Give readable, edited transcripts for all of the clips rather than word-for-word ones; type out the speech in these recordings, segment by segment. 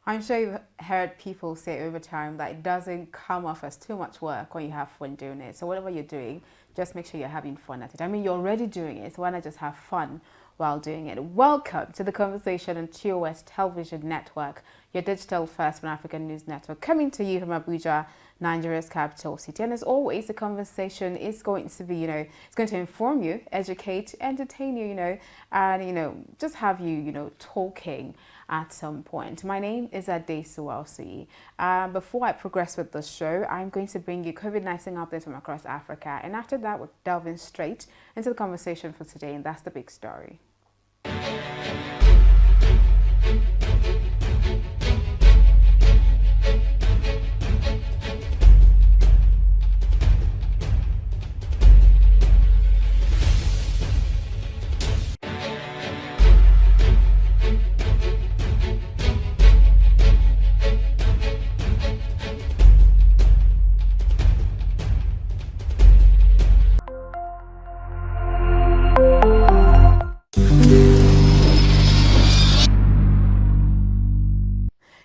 I'm sure you've heard people say over time that it doesn't come off as too much work when you have fun doing it. So whatever you're doing, just make sure you're having fun at it. I mean, you're already doing it, so why not just have fun while doing it? Welcome to the conversation on TOSTV Network, your digital first Pan-African news network, coming to you from Abuja, Nigeria's capital city. And as always, the conversation is going to be, it's going to inform you, educate, entertain you, and, just have you, talking at some point. My name is ASUU. Before I progress with the show, I'm going to bring you COVID-19 updates from across Africa. And after that, we're delving straight into the conversation for today, and that's the big story.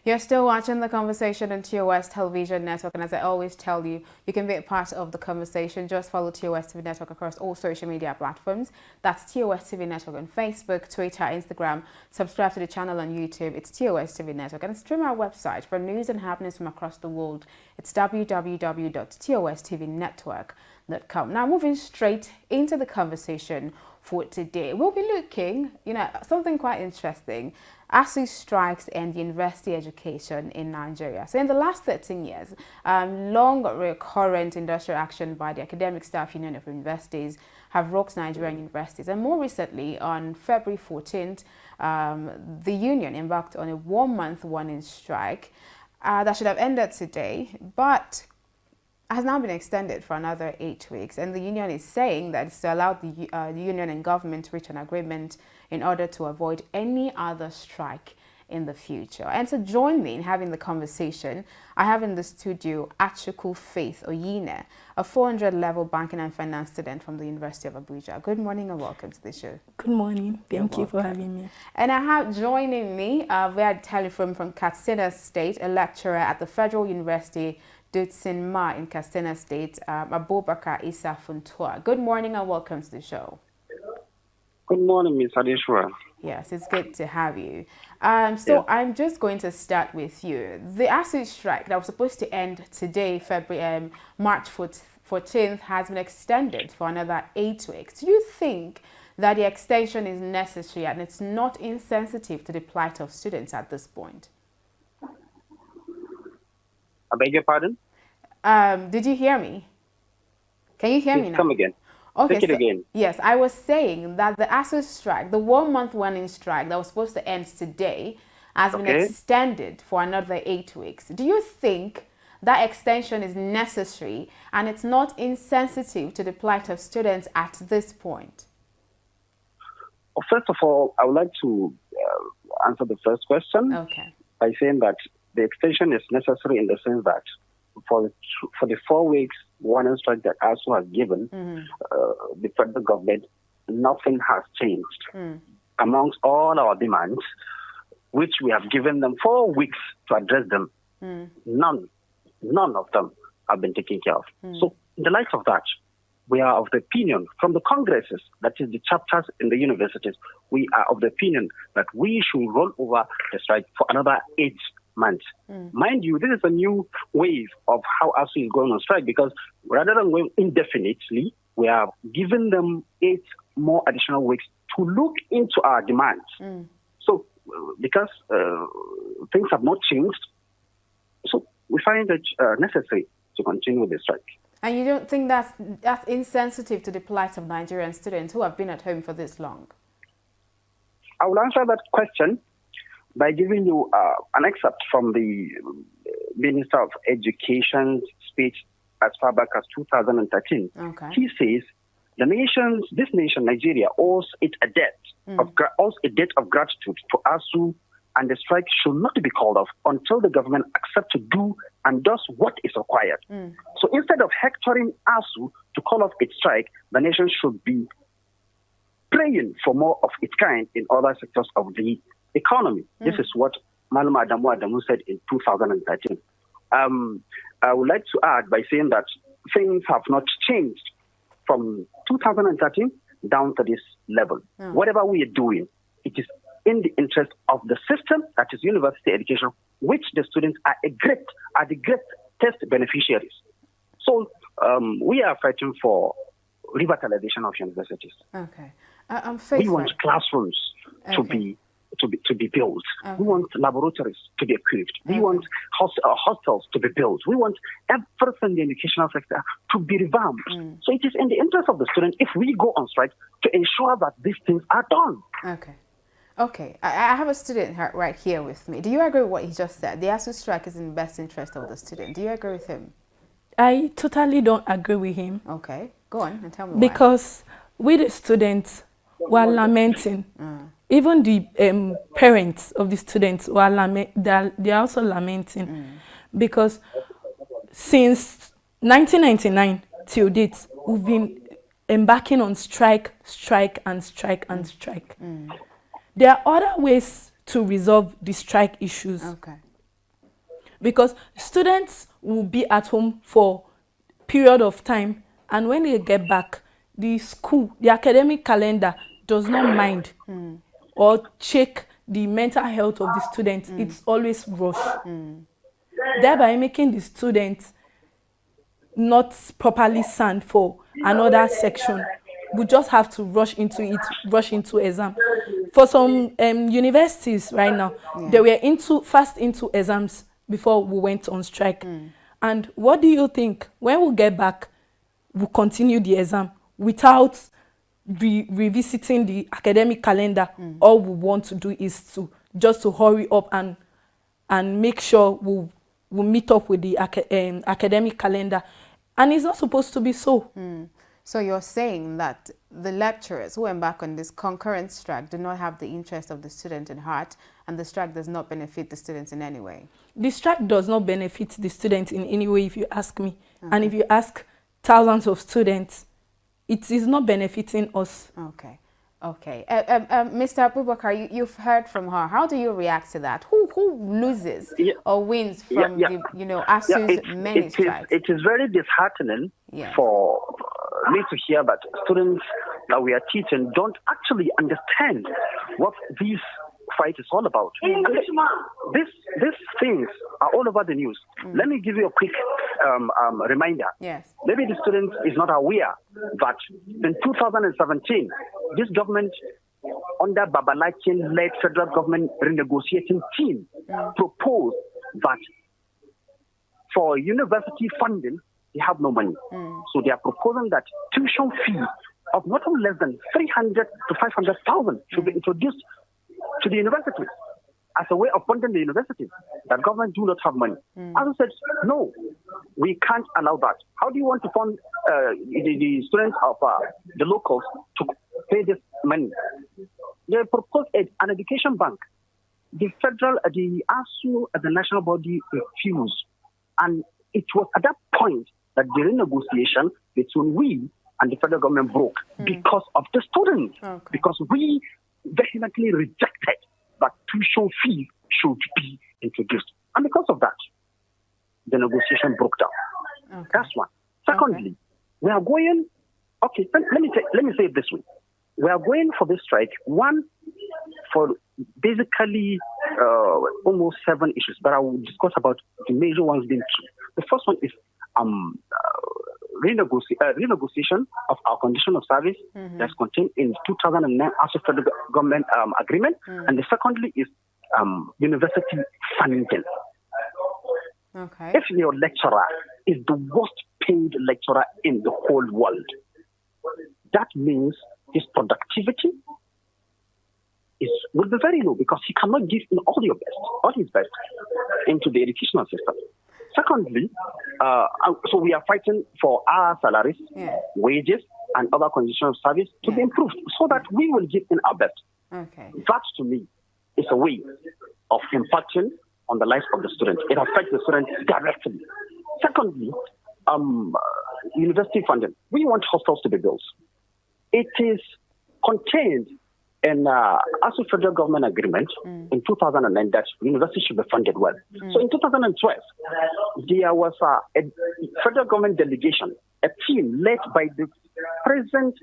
You're still watching the conversation on TOSTV Network, and as I always tell you, you can be a part of the conversation. Just follow TOSTV Network across all social media platforms. That's TOSTV Network on Facebook, Twitter, Instagram. Subscribe to the channel on YouTube. It's TOSTV Network, and stream our website for news and happenings from across the world. It's www.tostvnetwork.com. Now, moving straight into the conversation for today, we'll be looking, at something quite interesting. ASUU strikes and university education in Nigeria. So in the last 13 years, long recurrent industrial action by the Academic Staff Union of Universities have rocked Nigerian universities. And more recently, on February 14th, the union embarked on a 1-month warning strike that should have ended today, but has now been extended for another 8 weeks. And the union is saying that it's to allow the union and government to reach an agreement in order to avoid any other strike in the future. And to join me in having the conversation, I have in the studio Achukwu Faith Oyine, a 400-level banking and finance student from the University of Abuja. Good morning and welcome to the show. Good morning. Thank you for having me. And I have joining me via telephone from Katsina State, a lecturer at the Federal University Dutsin Ma in Katsina State, Abubakar Isa Funtua. Good morning and welcome to the show. Good morning, Ms. Adeshwa. Yes, it's good to have you. I'm just going to start with you. The ASUU strike that was supposed to end today, March 14th, has been extended for another 8 weeks. Do you think that the extension is necessary and it's not insensitive to the plight of students at this point? I beg your pardon? Did you hear me? Can you hear me now? Come again. Okay, Take it again. Yes, I was saying that the ASUU strike, the 1-month warning strike that was supposed to end today, has been extended for another 8 weeks. Do you think that extension is necessary and it's not insensitive to the plight of students at this point? Well, first of all, I would like to answer the first question by saying that the extension is necessary in the sense that for the 4 weeks warning strike that ASUU has given, the federal government, nothing has changed. Amongst all our demands, which we have given them 4 weeks to address them, none of them have been taken care of. So in the light of that, we are of the opinion from the congresses, that is the chapters in the universities, we are of the opinion that we should roll over the strike for another 8 months. Mind you, this is a new wave of how ASUU is going on strike, because rather than going indefinitely, we have given them 8 more additional weeks to look into our demands. So, because things have not changed, so we find it necessary to continue with the strike. And you don't think that's insensitive to the plight of Nigerian students who have been at home for this long? I will answer that question by giving you an excerpt from the Minister of Education's speech as far back as 2013. He says, this nation, Nigeria, owes it a debt of gratitude to ASUU, and the strike should not be called off until the government accepts to do and does what is required. So instead of hectoring ASUU to call off its strike, the nation should be praying for more of its kind in other sectors of the economy. This is what Malama Adamu said in 2013. I would like to add by saying that things have not changed from 2013 down to this level. Whatever we are doing, it is in the interest of the system, that is university education, which the students are the greatest beneficiaries. So we are fighting for revitalization of universities. Okay. We want classrooms to be built. We want laboratories to be equipped. We want hostels to be built. We want everything in the educational sector to be revamped. So it is in the interest of the student if we go on strike to ensure that these things are done. Okay. I have a student right here with me. Do you agree with what he just said? The ASUU strike is in the best interest of the student. Do you agree with him? I totally don't agree with him. Okay. Go on and tell me why. Because we the students were lamenting. Even the parents of the students were they are also lamenting. Because since 1999 till date, we've been embarking on strike. There are other ways to resolve the strike issues. Because students will be at home for a period of time, and when they get back, the academic calendar does not mind or check the mental health of the students. It's always rush, thereby making the students not properly sound for another section. We just have to rush into exam. For some universities right now, they were fast into exams before we went on strike. And what do you think? When we get back, we'll continue the exam without revisiting the academic calendar. All we want to do is to hurry up and make sure we'll meet up with the academic calendar. And it's not supposed to be so. So you're saying that the lecturers who embark on this concurrent strike do not have the interest of the student in heart, and the strike does not benefit the students in any way? The strike does not benefit the students in any way, if you ask me. And if you ask thousands of students, it is not benefiting us. Okay. Mr. Abubakar, you've heard from her. How do you react to that? Who loses or wins from the ASUU's many strikes? It is very disheartening for me to hear that students that we are teaching don't actually understand what this fight is all about. These things are all over the news. Let me give you a quick reminder. Maybe the student is not aware that in 2017, this government, under Babalakin-led federal government renegotiating team, proposed that for university funding, they have no money. So they are proposing that tuition fee of not less than 300 to 500,000 should be introduced to the university as a way of funding the university. That government do not have money. ASUU said, no, we can't allow that. How do you want to fund the students of the locals to pay this money? They proposed an education bank. The ASUU as the national body refused. And it was at that point that the renegotiation between we and the federal government broke because of the students. Because we vehemently rejected that tuition fee should be introduced. And because of that, the negotiation broke down. That's one. Secondly, we are going, let me say it this way. We are going for this strike, one, for basically almost 7 issues, but I will discuss about the major ones being 2. The first one is renegotiation of our condition of service that's contained in 2009 ASUU federal government agreement, and the secondly is university funding. If your lecturer is the worst paid lecturer in the whole world, that means his productivity will be very low because he cannot give in all his best into the educational system. Secondly, so we are fighting for our salaries, wages, and other conditions of service to be improved so that we will give in our best. That, to me, is a way of impacting on the lives of the students. It affects the students directly. Secondly, university funding. We want hostels to be built. It is contained in ASUU federal government agreement in 2009 that universities should be funded well. So in 2012, there was a federal government delegation, a team led by the present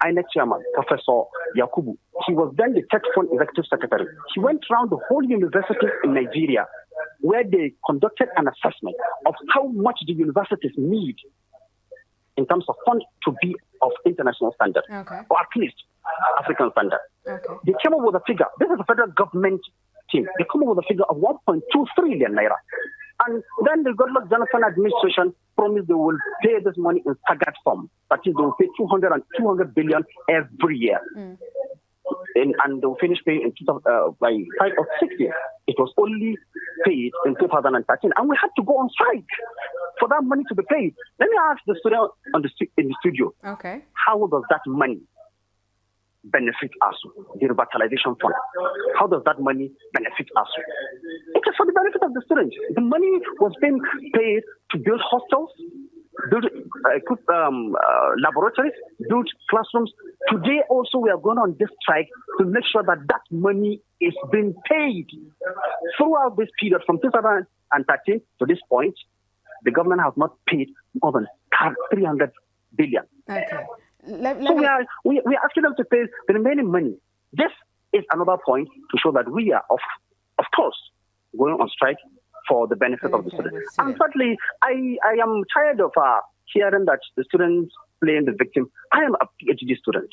INEC chairman, Professor Yakubu. He was then the third fund executive secretary. He went around the whole university in Nigeria where they conducted an assessment of how much the universities need in terms of funds to be of international standard, or at least African standard. They came up with a figure. This is a federal government team. They come up with a figure of 1.2 trillion naira. And then the Goodluck Jonathan administration promised they will pay this money in staggered sum. That is, they will pay 200 billion every year. And they will finish paying by 5 or 6 years. It was only paid in 2013. And we had to go on strike for that money to be paid. Let me ask the student in the studio, how does that money benefit ASUU, the revitalization fund? How does that money benefit ASUU? It is for the benefit of the students. The money was being paid to build hostels, build laboratories, build classrooms. Today also we are going on this strike to make sure that that money is being paid. Throughout this period from 2013 to this point, the government has not paid more than 300 billion. So we are asking them to pay the remaining money. This is another point to show that we are, of course, going on strike for the benefit of the students. And thirdly, I am tired of hearing that the students playing the victim. I am a PhD student.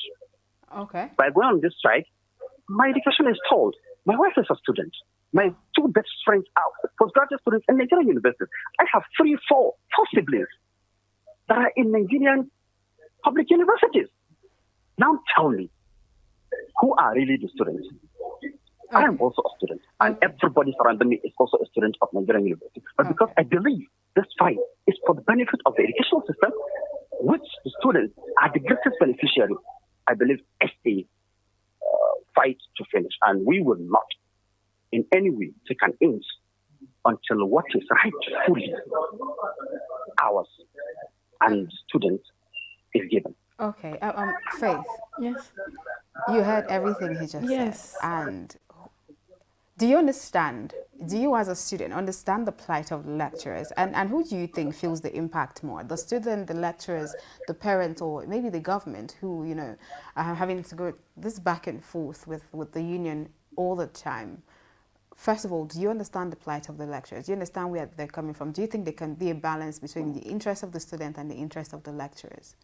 By going on this strike, my education is told. My wife is a student. My two best friends are postgraduate students in Nigerian universities. I have four siblings that are in Nigerian public universities. Now tell me, who are really the students? I am also a student, and everybody surrounding me is also a student of Nigerian university. But because I believe this fight is for the benefit of the educational system, which the students are the greatest beneficiary, I believe it's a fight to finish, and we will not in any way take an inch until what is rightfully ours and students is given. Faith. Yes. You heard everything he just said. And do you understand, do you as a student understand the plight of the lecturers? And who do you think feels the impact more? The student, the lecturers, the parent, or maybe the government who, you know, are having to go this back and forth with the union all the time? First of all, do you understand the plight of the lecturers? Do you understand where they're coming from? Do you think there can be a balance between the interest of the student and the interest of the lecturers?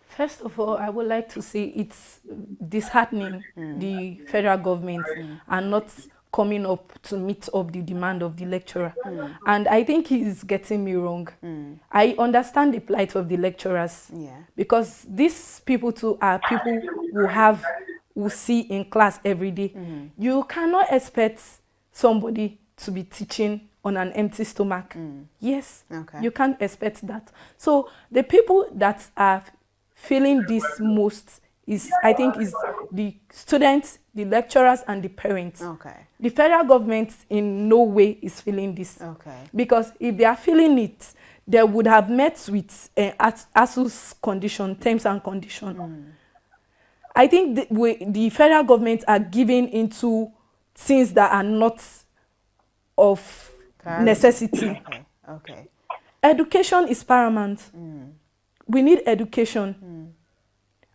First of all, I would like to say it's disheartening the federal government are not coming up to meet up the demand of the lecturer. And I think he's getting me wrong. I understand the plight of the lecturers because these people too are people who see in class every day. You cannot expect somebody to be teaching on an empty stomach. Yes, you can't expect that. So the people that are feeling this most is, I think, is the students, the lecturers, and the parents. The federal government in no way is feeling this. Because if they are feeling it, they would have met with ASUU's terms and conditions. I think the federal government are giving into things that are not of necessity. Education is paramount. We need education.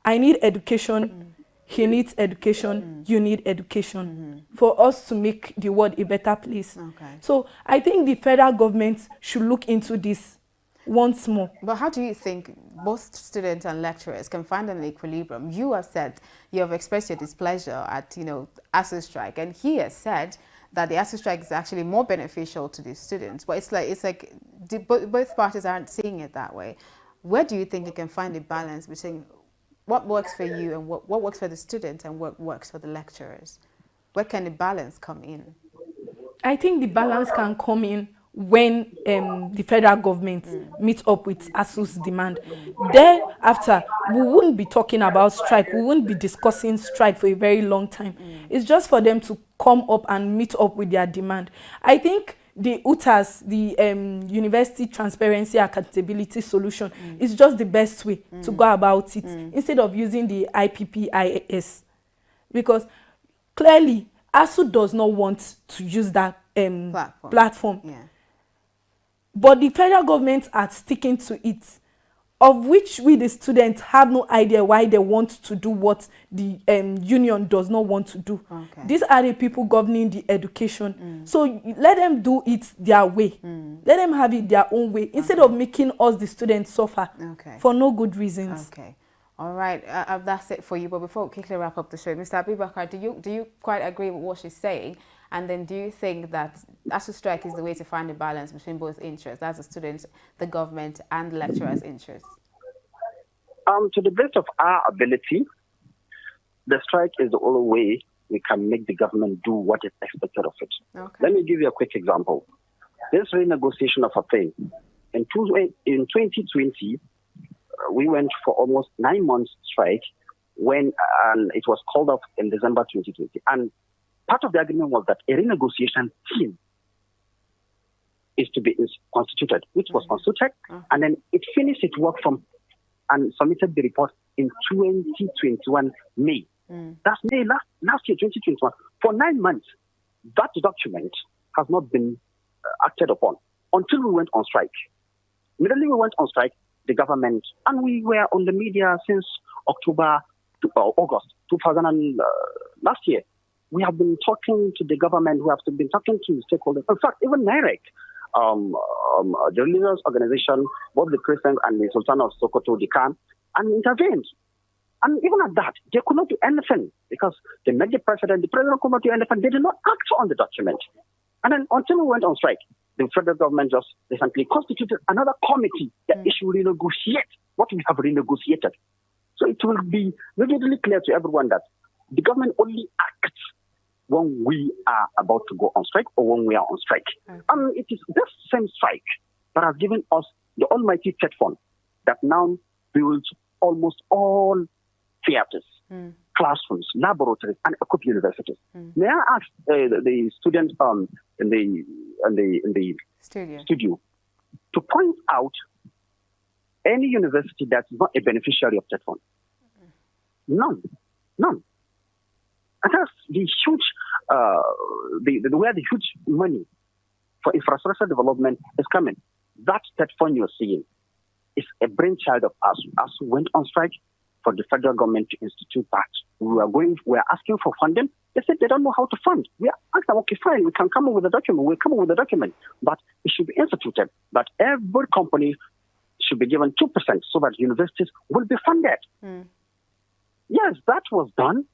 I need education. He needs education. You need education for us to make the world a better place. So I think the federal government should look into this once more. But how do you think both students and lecturers can find an equilibrium? You have said you have expressed your displeasure at, you know, ASUU strike, and he has said that the ASUU strike is actually more beneficial to the students. But it's like both parties aren't seeing it that way. Where do you think you can find a balance between what works for you and what works for the students and what works for the lecturers? Where can the balance come in? I think the balance can come in when the federal government meets up with ASUU's demand. Thereafter, we wouldn't be talking about strike. We wouldn't be discussing strike for a very long time. It's just for them to come up and meet up with their demand. I think the UTAS, the University Transparency Accountability Solution, is just the best way to go about it, instead of using the IPPIS. because clearly ASUU does not want to use that platform. Yeah. But the federal government are sticking to it, of which we the students have no idea why they want to do what the union does not want to do. Okay. These are the people governing the education. So let them do it their way. Let them have it their own way, instead of making us the students suffer for no good reasons. Okay. All right, that's it for you. But before we quickly wrap up the show, Mr. Abubakar, do you quite agree with what she's saying? And then do you think that ASUU strike is the way to find a balance between both interests, that's the students, the government, and the lecturers' interests? To the best of our ability, the strike is the only way we can make the government do what is expected of it. Okay. Let me give you a quick example. This renegotiation of a thing, in 2020, we went for almost 9 months strike when it was called off in December 2020. And part of the agreement was that a renegotiation team is to be constituted, which was constituted, and then it finished its work and submitted the report in 2021 May. That's May last year, 2021. For 9 months, that document has not been acted upon until we went on strike. Immediately we went on strike, the government, and we were on the media since August 2000 last year. We have been talking to the government, we have been talking to the stakeholders. In fact, even NIREC, the religious organization, both the Christians and the Sultan of Sokoto, they came and intervened. And even at that, they could not do anything because they met the president could not do anything. They did not act on the document. And then until we went on strike, the federal government just recently constituted another committee that it should renegotiate what we have renegotiated. So it will be really clear to everyone that the government only acts when we are about to go on strike or when we are on strike. And it is this same strike that has given us the almighty TED fund that now builds almost all theaters, classrooms, laboratories, and equip universities. May I ask the students in the studio to point out any university that's not a beneficiary of TED fund? None. And that's the huge, where the huge money for infrastructure development is coming. That fund you're seeing is a brainchild of us. As we went on strike for the federal government to institute that. We are asking for funding. They said they don't know how to fund. We are asking, okay, fine, we can come up with a document. We'll come up with a document. But it should be instituted that every company should be given 2% so that universities will be funded. Yes, that was done.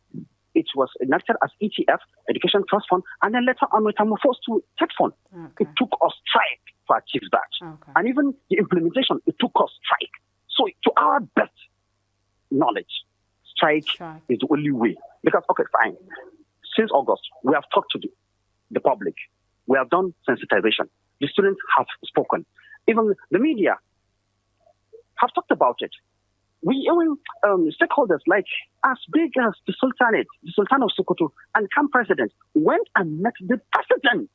It was enacted as ETF, Education Trust Fund, and then later on metamorphosed to TED Fund. It took us strike to achieve that. And even the implementation, it took us strike. So to our best knowledge, strike is the only way. Because, okay, fine. Since August, we have talked to the public. We have done sensitization. The students have spoken. Even the media have talked about it. We even stakeholders like as big as the Sultan of Sokoto and CAM president went and met the president.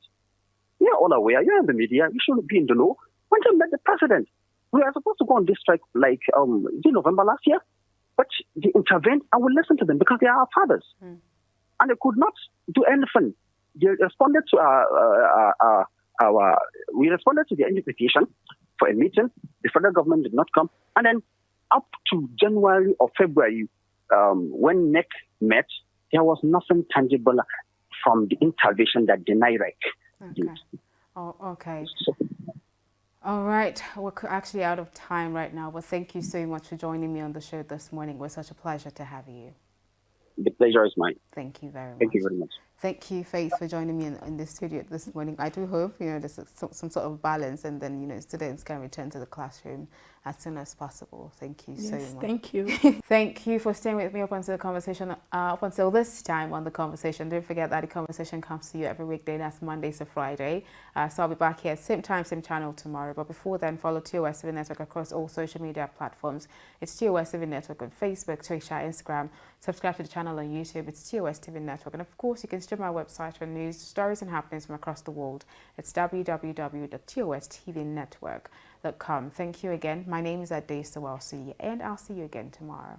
You're all aware, you're in the media, you should be in the know. Went and met the president. We are supposed to go on this strike like in November last year, but they intervened and we listened to them because they are our fathers. And they could not do anything. They responded to we responded to the invitation for a meeting. The federal government did not come. And then up to January or February, when NEC met, there was nothing tangible from the intervention that the NIREC did. Oh, okay. All right. We're actually out of time right now, but thank you so much for joining me on the show this morning. It was such a pleasure to have you. The pleasure is mine. Thank you very much. Thank you very much. Thank you, Faith, for joining me in the studio this morning. I do hope, there's some sort of balance and then, students can return to the classroom as soon as possible. Thank you so much. Thank you. Thank you for staying with me up until the conversation, up until this time on the conversation. Don't forget that the conversation comes to you every weekday, that's Monday to Friday. So I'll be back here, same time, same channel tomorrow. But before then, follow TOSTV Network across all social media platforms. It's TOSTV Network on Facebook, Twitter, Instagram. Subscribe to the channel on YouTube. It's TOSTV Network. And of course, you can stream our website for news, stories and happenings from across the world. It's www.tostvnetwork.com. Thank you again. My name is Ade Sawasi, and I'll see you again tomorrow.